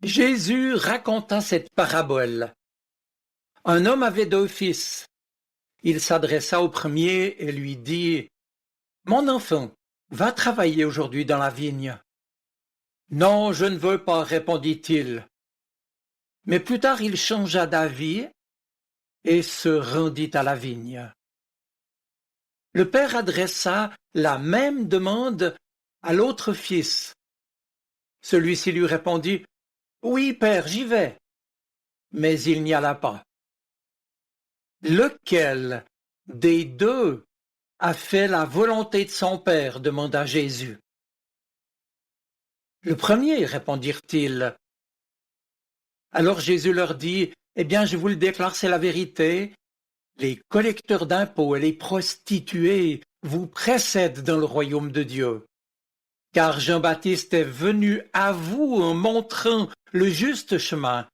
Jésus raconta cette parabole. Un homme avait 2 fils. Il s'adressa au premier et lui dit: « Mon enfant, va travailler aujourd'hui dans la vigne. » « Non, je ne veux pas, répondit-il. » Mais plus tard il changea d'avis et se rendit à la vigne. Le père adressa la même demande à l'autre fils. Celui-ci lui répondit: « Oui, père, j'y vais. » Mais il n'y alla pas. Lequel des deux a fait la volonté de son père? Demanda Jésus. Le premier, répondirent-ils. Alors Jésus leur dit: Eh bien, je vous le déclare, c'est la vérité. Les collecteurs d'impôts et les prostituées vous précèdent dans le royaume de Dieu. Car Jean-Baptiste est venu à vous en montrant le juste chemin,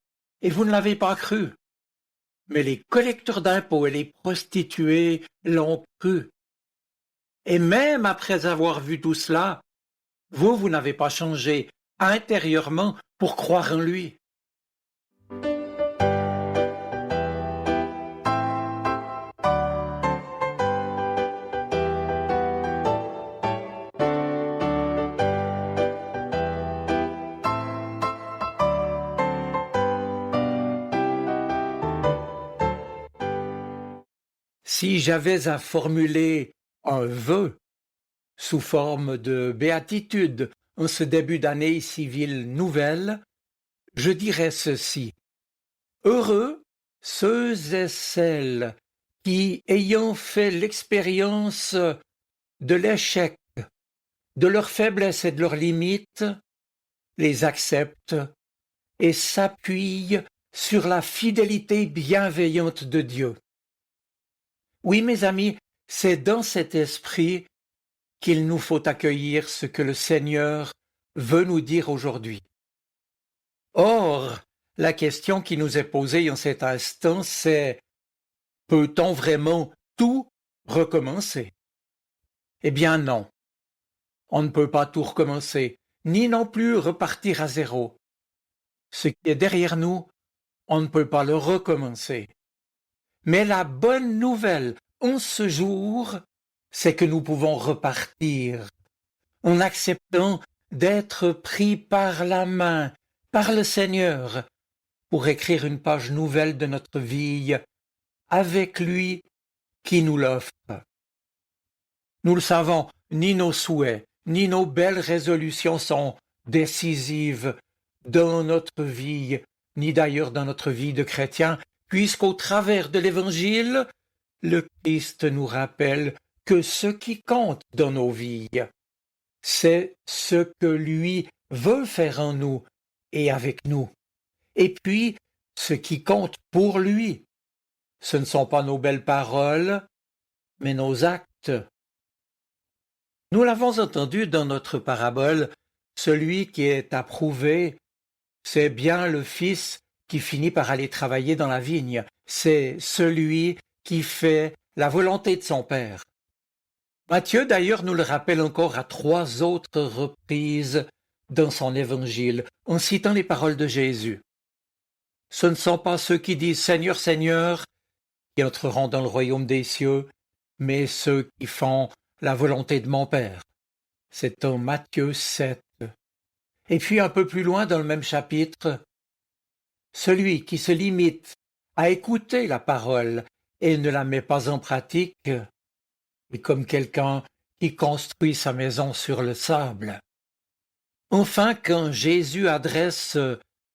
et vous ne l'avez pas cru. Mais les collecteurs d'impôts et les prostituées l'ont cru. Et même après avoir vu tout cela, vous n'avez pas changé intérieurement pour croire en lui. Si j'avais à formuler un vœu sous forme de béatitude en ce début d'année civile nouvelle, je dirais ceci. Heureux ceux et celles qui, ayant fait l'expérience de l'échec, de leur faiblesse et de leurs limites, les acceptent et s'appuient sur la fidélité bienveillante de Dieu. Oui, mes amis, c'est dans cet esprit qu'il nous faut accueillir ce que le Seigneur veut nous dire aujourd'hui. Or, la question qui nous est posée en cet instant, c'est: peut-on vraiment tout recommencer? Eh bien non, on ne peut pas tout recommencer, ni non plus repartir à zéro. Ce qui est derrière nous, on ne peut pas le recommencer. Mais la bonne nouvelle en ce jour, c'est que nous pouvons repartir en acceptant d'être pris par la main, par le Seigneur, pour écrire une page nouvelle de notre vie avec lui qui nous l'offre. Nous le savons, ni nos souhaits, ni nos belles résolutions sont décisives dans notre vie, ni d'ailleurs dans notre vie de chrétien, puisqu'au travers de l'Évangile, le Christ nous rappelle que ce qui compte dans nos vies, c'est ce que lui veut faire en nous et avec nous. Et puis, ce qui compte pour lui, ce ne sont pas nos belles paroles, mais nos actes. Nous l'avons entendu dans notre parabole, celui qui est approuvé, c'est bien le fils qui finit par aller travailler dans la vigne, c'est celui qui fait la volonté de son père. Matthieu d'ailleurs nous le rappelle encore à 3 autres reprises dans son évangile, en citant les paroles de Jésus. Ce ne sont pas ceux qui disent « Seigneur, Seigneur » qui entreront dans le royaume des cieux, mais ceux qui font la volonté de mon Père. C'est en Matthieu 7. Et puis un peu plus loin dans le même chapitre, celui qui se limite à écouter la parole et ne la met pas en pratique est comme quelqu'un qui construit sa maison sur le sable. Enfin, quand Jésus adresse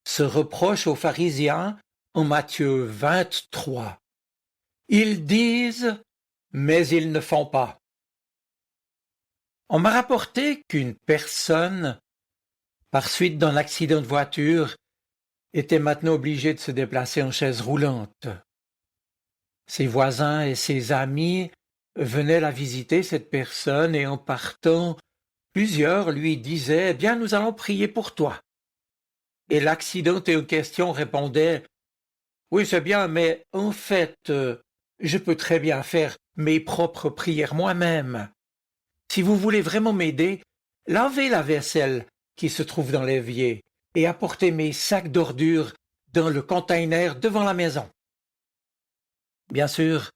ce reproche aux pharisiens en Matthieu 23, ils disent, mais ils ne font pas. On m'a rapporté qu'une personne, par suite d'un accident de voiture, était maintenant obligée de se déplacer en chaise roulante. Ses voisins et ses amis venaient la visiter, cette personne, et en partant, plusieurs lui disaient « Eh bien, nous allons prier pour toi. » Et l'accidenté en question répondait « Oui, c'est bien, mais en fait, je peux très bien faire mes propres prières moi-même. Si vous voulez vraiment m'aider, lavez la vaisselle qui se trouve dans l'évier, et apporter mes sacs d'ordures dans le container devant la maison. Bien sûr,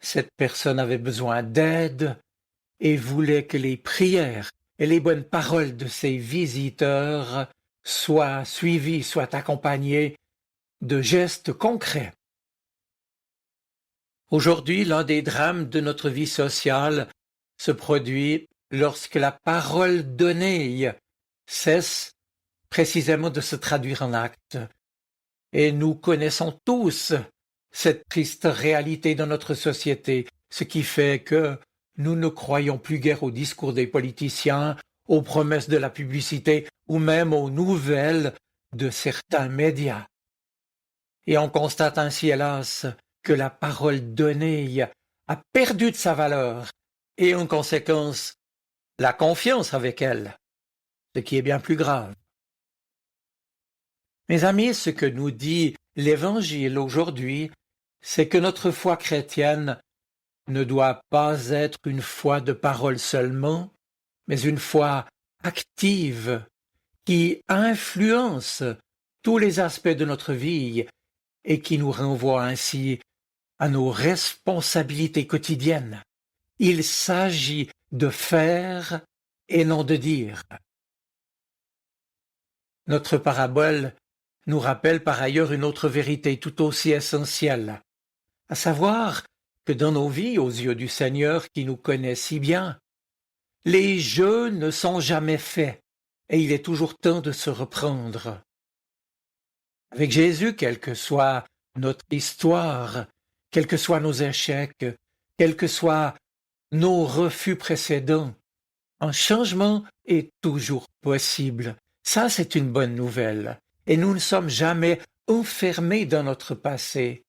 cette personne avait besoin d'aide et voulait que les prières et les bonnes paroles de ses visiteurs soient suivies, soient accompagnées de gestes concrets. Aujourd'hui, l'un des drames de notre vie sociale se produit lorsque la parole donnée cesse précisément de se traduire en actes. Et nous connaissons tous cette triste réalité dans notre société, ce qui fait que nous ne croyons plus guère aux discours des politiciens, aux promesses de la publicité ou même aux nouvelles de certains médias. Et on constate ainsi, hélas, que la parole donnée a perdu de sa valeur et en conséquence la confiance avec elle, ce qui est bien plus grave. Mes amis, ce que nous dit l'Évangile aujourd'hui, c'est que notre foi chrétienne ne doit pas être une foi de parole seulement, mais une foi active qui influence tous les aspects de notre vie et qui nous renvoie ainsi à nos responsabilités quotidiennes. Il s'agit de faire et non de dire. Notre parabole nous rappelle par ailleurs une autre vérité tout aussi essentielle, à savoir que dans nos vies, aux yeux du Seigneur qui nous connaît si bien, les jeux ne sont jamais faits et il est toujours temps de se reprendre. Avec Jésus, quelle que soit notre histoire, quels que soient nos échecs, quels que soient nos refus précédents, un changement est toujours possible. Ça, c'est une bonne nouvelle. Et nous ne sommes jamais enfermés dans notre passé.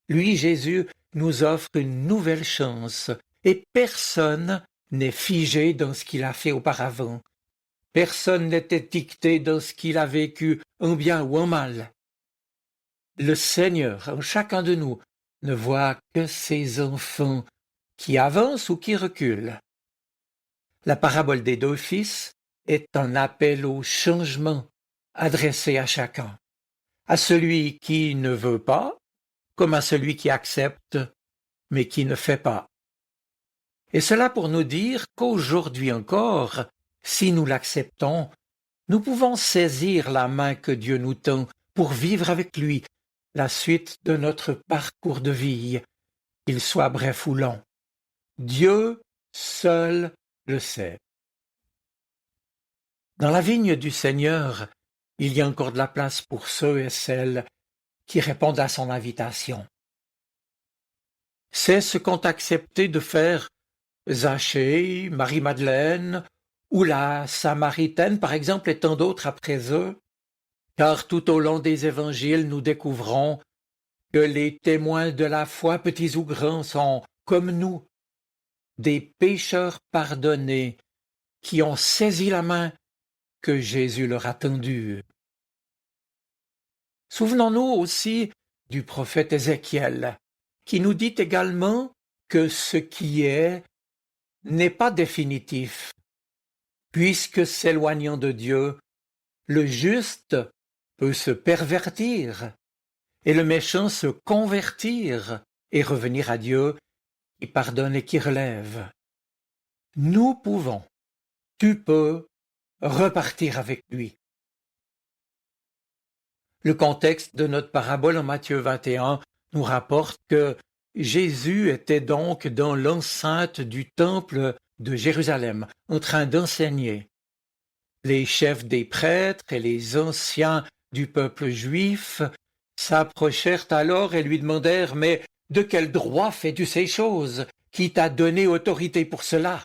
Lui, Jésus, nous offre une nouvelle chance. Et personne n'est figé dans ce qu'il a fait auparavant. Personne n'est étiqueté dans ce qu'il a vécu, en bien ou en mal. Le Seigneur, en chacun de nous, ne voit que ses enfants qui avancent ou qui reculent. La parabole des deux fils est un appel au changement adressé à chacun, à celui qui ne veut pas, comme à celui qui accepte, mais qui ne fait pas. Et cela pour nous dire qu'aujourd'hui encore, si nous l'acceptons, nous pouvons saisir la main que Dieu nous tend pour vivre avec lui la suite de notre parcours de vie, qu'il soit bref ou long. Dieu seul le sait. Dans la vigne du Seigneur, il y a encore de la place pour ceux et celles qui répondent à son invitation. C'est ce qu'ont accepté de faire Zachée, Marie-Madeleine ou la Samaritaine, par exemple, et tant d'autres après eux, car tout au long des évangiles, nous découvrons que les témoins de la foi, petits ou grands, sont, comme nous, des pécheurs pardonnés qui ont saisi la main que Jésus leur a tendue. Souvenons-nous aussi du prophète Ézéchiel, qui nous dit également que ce qui est n'est pas définitif, puisque s'éloignant de Dieu, le juste peut se pervertir et le méchant se convertir et revenir à Dieu qui pardonne et qui relève. Nous pouvons, tu peux, repartir avec lui. Le contexte de notre parabole en Matthieu 21 nous rapporte que Jésus était donc dans l'enceinte du temple de Jérusalem, en train d'enseigner. Les chefs des prêtres et les anciens du peuple juif s'approchèrent alors et lui demandèrent « Mais de quel droit fais-tu ces choses? Qui t'a donné autorité pour cela ?»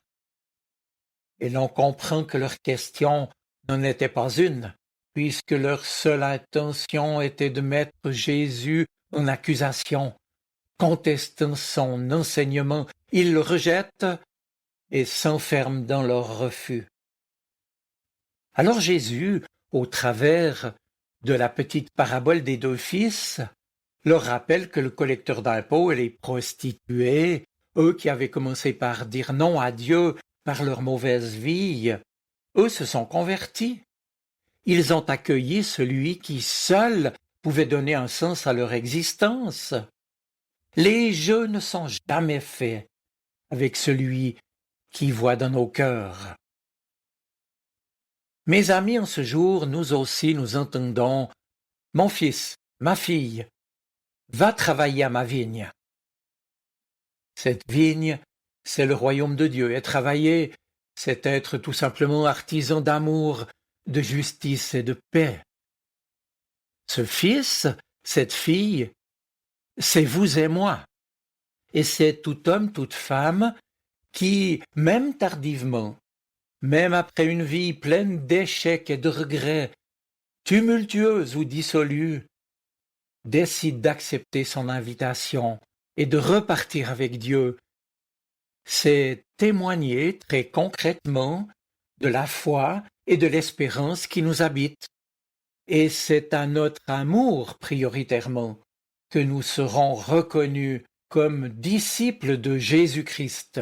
Et l'on comprend que leur question n'en était pas une, puisque leur seule intention était de mettre Jésus en accusation. Contestant son enseignement, ils le rejettent et s'enferment dans leur refus. Alors Jésus, au travers de la petite parabole des deux fils, leur rappelle que le collecteur d'impôts et les prostituées, eux qui avaient commencé par dire non à Dieu par leur mauvaise vie, eux se sont convertis. Ils ont accueilli celui qui seul pouvait donner un sens à leur existence. Les jeux ne sont jamais faits avec celui qui voit dans nos cœurs. Mes amis, en ce jour, nous aussi nous entendons « Mon fils, ma fille, va travailler à ma vigne ». Cette vigne, c'est le royaume de Dieu, et travailler, c'est être tout simplement artisan d'amour, de justice et de paix. Ce fils, cette fille, c'est vous et moi. Et c'est tout homme, toute femme qui, même tardivement, même après une vie pleine d'échecs et de regrets, tumultueuse ou dissolue, décide d'accepter son invitation et de repartir avec Dieu. C'est témoigner très concrètement de la foi et de l'espérance qui nous habitent. Et c'est à notre amour prioritairement que nous serons reconnus comme disciples de Jésus-Christ.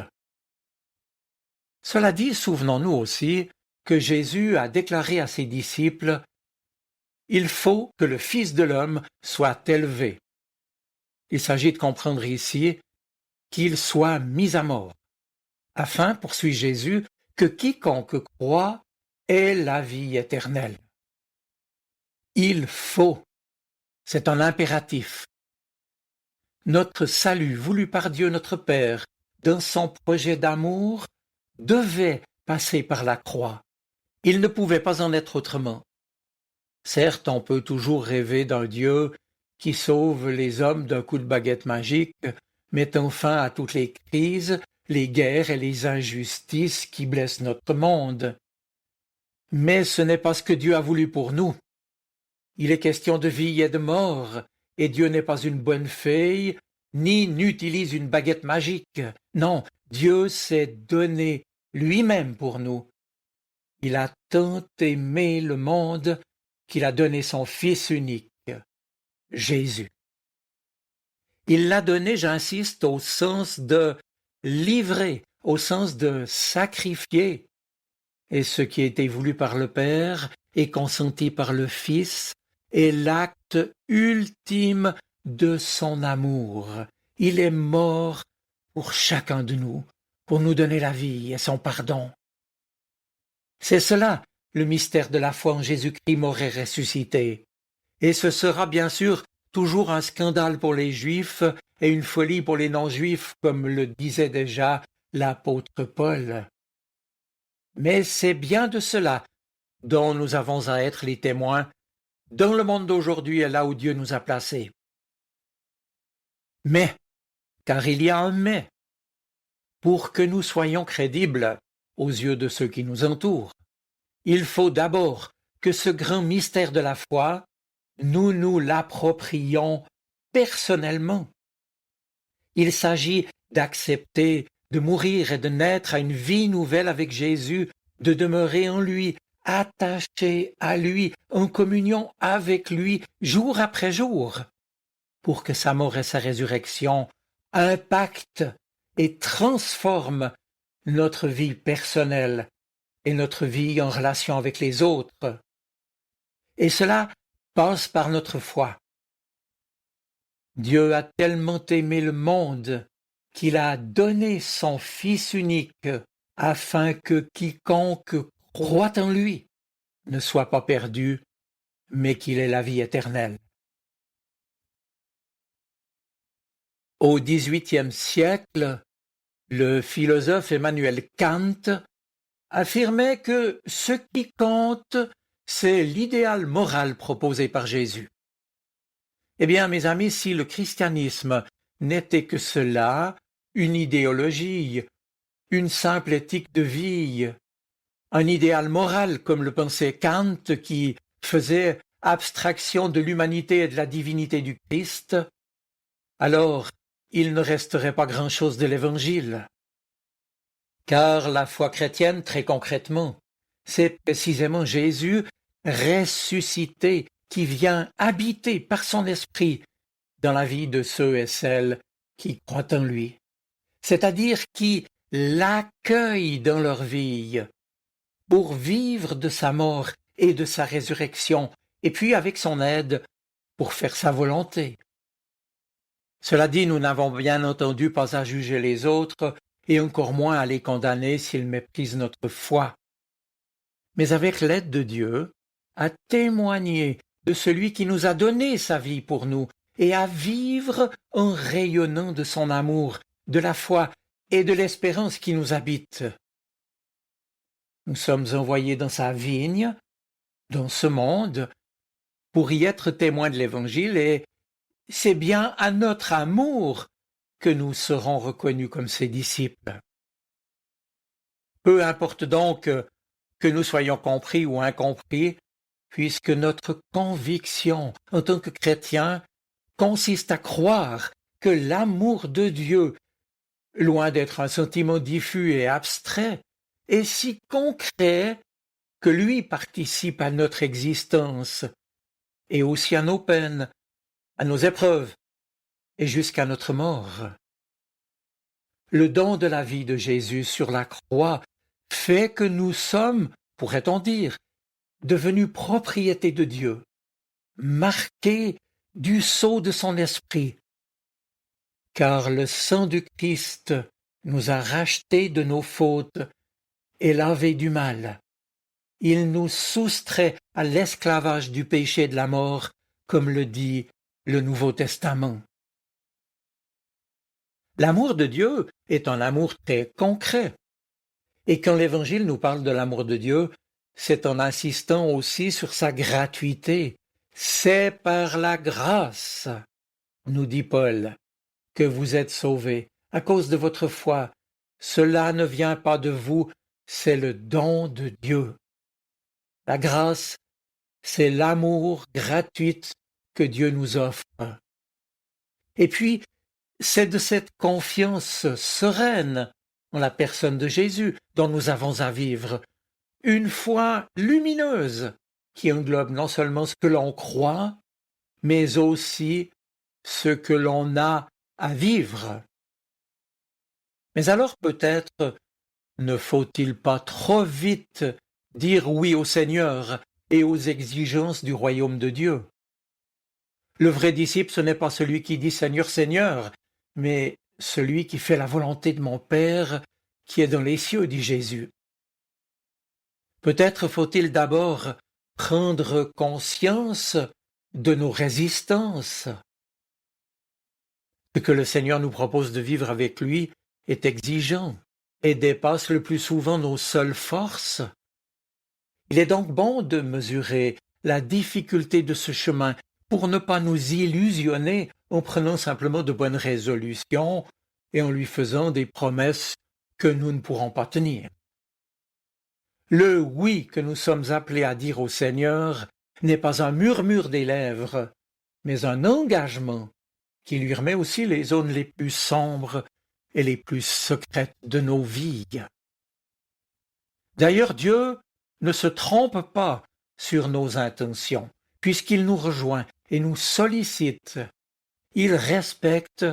Cela dit, souvenons-nous aussi que Jésus a déclaré à ses disciples « Il faut que le Fils de l'homme soit élevé ». Il s'agit de comprendre ici qu'il soit mis à mort, afin, poursuit Jésus, que quiconque croit ait la vie éternelle. Il faut, c'est un impératif. Notre salut voulu par Dieu notre Père, dans son projet d'amour, devait passer par la croix. Il ne pouvait pas en être autrement. Certes, on peut toujours rêver d'un Dieu qui sauve les hommes d'un coup de baguette magique, mettant fin à toutes les crises, les guerres et les injustices qui blessent notre monde. Mais ce n'est pas ce que Dieu a voulu pour nous. Il est question de vie et de mort, et Dieu n'est pas une bonne fée, ni n'utilise une baguette magique. Non, Dieu s'est donné lui-même pour nous. Il a tant aimé le monde qu'il a donné son Fils unique, Jésus. Il l'a donné, j'insiste, au sens de livrer, au sens de sacrifier. Et ce qui a été voulu par le Père et consenti par le Fils est l'acte ultime de son amour. Il est mort pour chacun de nous, pour nous donner la vie et son pardon. C'est cela, le mystère de la foi en Jésus-Christ mort et ressuscité. Et ce sera bien sûr toujours un scandale pour les Juifs et une folie pour les non-Juifs, comme le disait déjà l'apôtre Paul. Mais c'est bien de cela dont nous avons à être les témoins dans le monde d'aujourd'hui et là où Dieu nous a placés. Mais, car il y a un mais, pour que nous soyons crédibles aux yeux de ceux qui nous entourent, il faut d'abord que ce grand mystère de la foi, nous nous l'approprions personnellement. Il s'agit d'accepter de mourir et de naître à une vie nouvelle avec Jésus, de demeurer en lui, attaché à lui, en communion avec lui, jour après jour, pour que sa mort et sa résurrection impactent et transforment notre vie personnelle et notre vie en relation avec les autres. Et cela passe par notre foi. Dieu a tellement aimé le monde qu'il a donné son Fils unique afin que quiconque croit en lui ne soit pas perdu, mais qu'il ait la vie éternelle. Au XVIIIe siècle, le philosophe Emmanuel Kant affirmait que ce qui compte, c'est l'idéal moral proposé par Jésus. Eh bien, mes amis, si le christianisme n'était que cela, une idéologie, une simple éthique de vie, un idéal moral comme le pensait Kant qui faisait abstraction de l'humanité et de la divinité du Christ, alors il ne resterait pas grand-chose de l'Évangile. Car la foi chrétienne, très concrètement, c'est précisément Jésus ressuscité qui vient habiter par son esprit dans la vie de ceux et celles qui croient en lui, c'est-à-dire qui l'accueillent dans leur vie pour vivre de sa mort et de sa résurrection, et puis avec son aide pour faire sa volonté. Cela dit, nous n'avons bien entendu pas à juger les autres, et encore moins à les condamner s'ils méprisent notre foi. Mais avec l'aide de Dieu, à témoigner de celui qui nous a donné sa vie pour nous, et à vivre en rayonnant de son amour, de la foi et de l'espérance qui nous habite. Nous sommes envoyés dans sa vigne, dans ce monde, pour y être témoins de l'Évangile, et c'est bien à notre amour que nous serons reconnus comme ses disciples. Peu importe donc que nous soyons compris ou incompris, puisque notre conviction en tant que chrétiens consiste à croire que l'amour de Dieu, loin d'être un sentiment diffus et abstrait, est si concret que lui participe à notre existence et aussi à nos peines, à nos épreuves et jusqu'à notre mort. Le don de la vie de Jésus sur la croix fait que nous sommes, pourrait-on dire, devenus propriété de Dieu, marqués du sceau de son esprit, car le sang du Christ nous a rachetés de nos fautes et lavés du mal. Il nous soustrait à l'esclavage du péché et de la mort, comme le dit le Nouveau Testament. L'amour de Dieu est un amour très concret. Et quand l'Évangile nous parle de l'amour de Dieu, c'est en insistant aussi sur sa gratuité. C'est par la grâce, nous dit Paul, que vous êtes sauvés, à cause de votre foi. Cela ne vient pas de vous, c'est le don de Dieu. La grâce, c'est l'amour gratuit que Dieu nous offre. Et puis, c'est de cette confiance sereine en la personne de Jésus dont nous avons à vivre, une foi lumineuse qui englobe non seulement ce que l'on croit, mais aussi ce que l'on a à vivre. Mais alors peut-être ne faut-il pas trop vite dire oui au Seigneur et aux exigences du royaume de Dieu. Le vrai disciple, ce n'est pas celui qui dit Seigneur, Seigneur, mais celui qui fait la volonté de mon Père qui est dans les cieux, dit Jésus. Peut-être faut-il d'abord prendre conscience de nos résistances. Ce que le Seigneur nous propose de vivre avec lui est exigeant et dépasse le plus souvent nos seules forces. Il est donc bon de mesurer la difficulté de ce chemin pour ne pas nous illusionner en prenant simplement de bonnes résolutions et en lui faisant des promesses que nous ne pourrons pas tenir. Le oui que nous sommes appelés à dire au Seigneur n'est pas un murmure des lèvres, mais un engagement qui lui remet aussi les zones les plus sombres et les plus secrètes de nos vies. D'ailleurs, Dieu ne se trompe pas sur nos intentions, puisqu'il nous rejoint et nous sollicite. Il respecte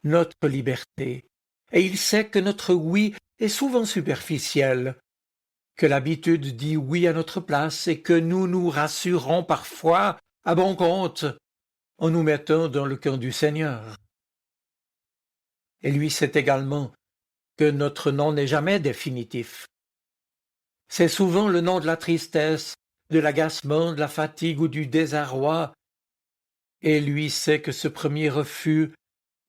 notre liberté, et il sait que notre oui est souvent superficiel, que l'habitude dit oui à notre place et que nous nous rassurons parfois à bon compte en nous mettant dans le camp du Seigneur. Et lui sait également que notre non n'est jamais définitif. C'est souvent le nom de la tristesse, de l'agacement, de la fatigue ou du désarroi, et lui sait que ce premier refus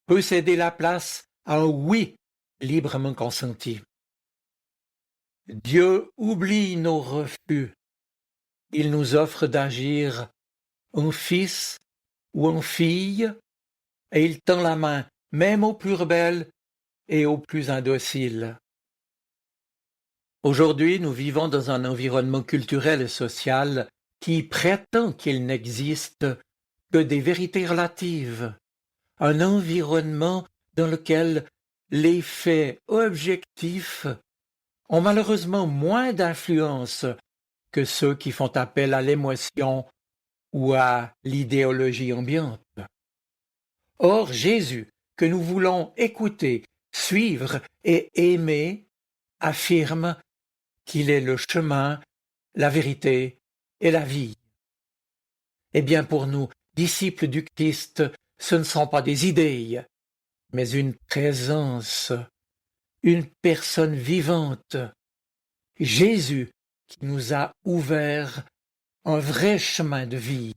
peut céder la place à un oui librement consenti. Dieu oublie nos refus. Il nous offre d'agir en fils ou en fille, et il tend la main même aux plus rebelles et aux plus indociles. Aujourd'hui, nous vivons dans un environnement culturel et social qui prétend qu'il n'existe que des vérités relatives, un environnement dans lequel les faits objectifs ont malheureusement moins d'influence que ceux qui font appel à l'émotion ou à l'idéologie ambiante. Or, Jésus, que nous voulons écouter, suivre et aimer, affirme qu'il est le chemin, la vérité et la vie. Eh bien, pour nous, disciples du Christ, ce ne sont pas des idées, mais une présence, une personne vivante, Jésus qui nous a ouvert un vrai chemin de vie.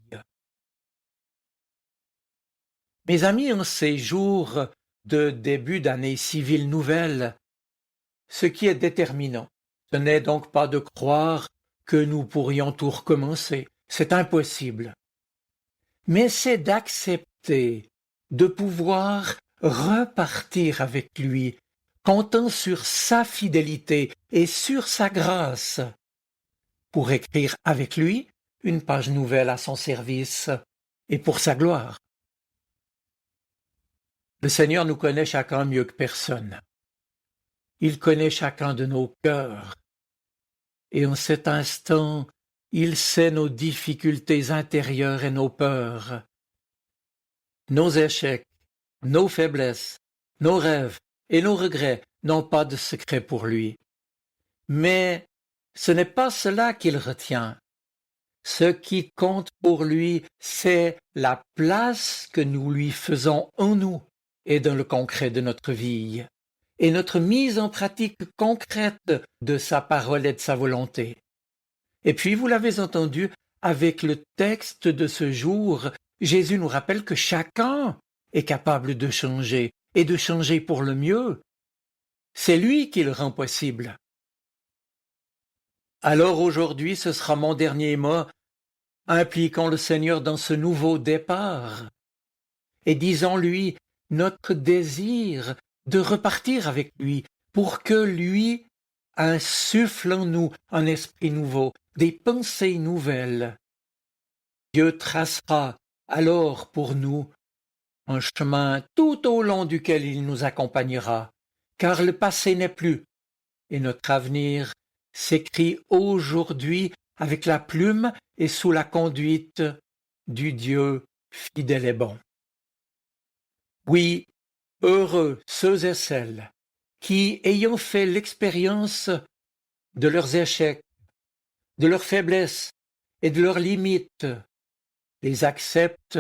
Mes amis, en ces jours de début d'année civile nouvelle, ce qui est déterminant, ce n'est donc pas de croire que nous pourrions tout recommencer, c'est impossible, mais c'est d'accepter de pouvoir repartir avec lui, comptant sur sa fidélité et sur sa grâce, pour écrire avec lui une page nouvelle à son service et pour sa gloire. Le Seigneur nous connaît chacun mieux que personne. Il connaît chacun de nos cœurs. Et en cet instant, il sait nos difficultés intérieures et nos peurs, nos échecs, nos faiblesses, nos rêves et nos regrets n'ont pas de secret pour lui. Mais ce n'est pas cela qu'il retient. Ce qui compte pour lui, c'est la place que nous lui faisons en nous et dans le concret de notre vie, et notre mise en pratique concrète de sa parole et de sa volonté. Et puis, vous l'avez entendu, avec le texte de ce jour, Jésus nous rappelle que chacun est capable de changer, et de changer pour le mieux. C'est lui qui le rend possible. Alors aujourd'hui, ce sera mon dernier mot, impliquons le Seigneur dans ce nouveau départ, et disons-lui notre désir de repartir avec lui, pour que lui insuffle en nous un esprit nouveau, des pensées nouvelles. Dieu tracera alors pour nous un chemin tout au long duquel il nous accompagnera, car le passé n'est plus, et notre avenir s'écrit aujourd'hui avec la plume et sous la conduite du Dieu fidèle et bon. Oui, heureux ceux et celles qui, ayant fait l'expérience de leurs échecs, de leurs faiblesses et de leurs limites, les acceptent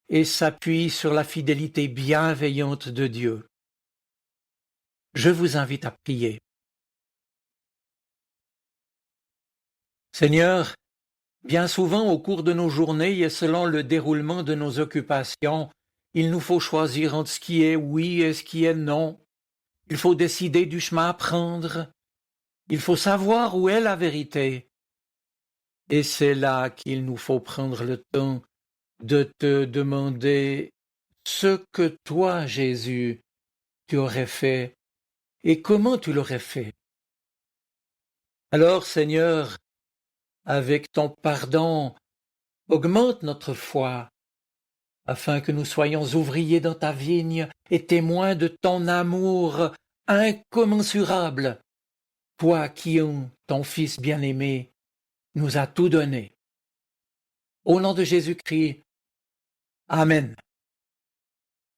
et s'appuient sur la fidélité bienveillante de Dieu. Je vous invite à prier. Seigneur, bien souvent au cours de nos journées et selon le déroulement de nos occupations, il nous faut choisir entre ce qui est oui et ce qui est non. Il faut décider du chemin à prendre. Il faut savoir où est la vérité. Et c'est là qu'il nous faut prendre le temps de te demander ce que toi, Jésus, tu aurais fait et comment tu l'aurais fait. Alors, Seigneur, avec ton pardon, augmente notre foi, afin que nous soyons ouvriers dans ta vigne et témoins de ton amour incommensurable, toi qui, en ton Fils bien-aimé, nous as tout donné. Au nom de Jésus-Christ, Amen.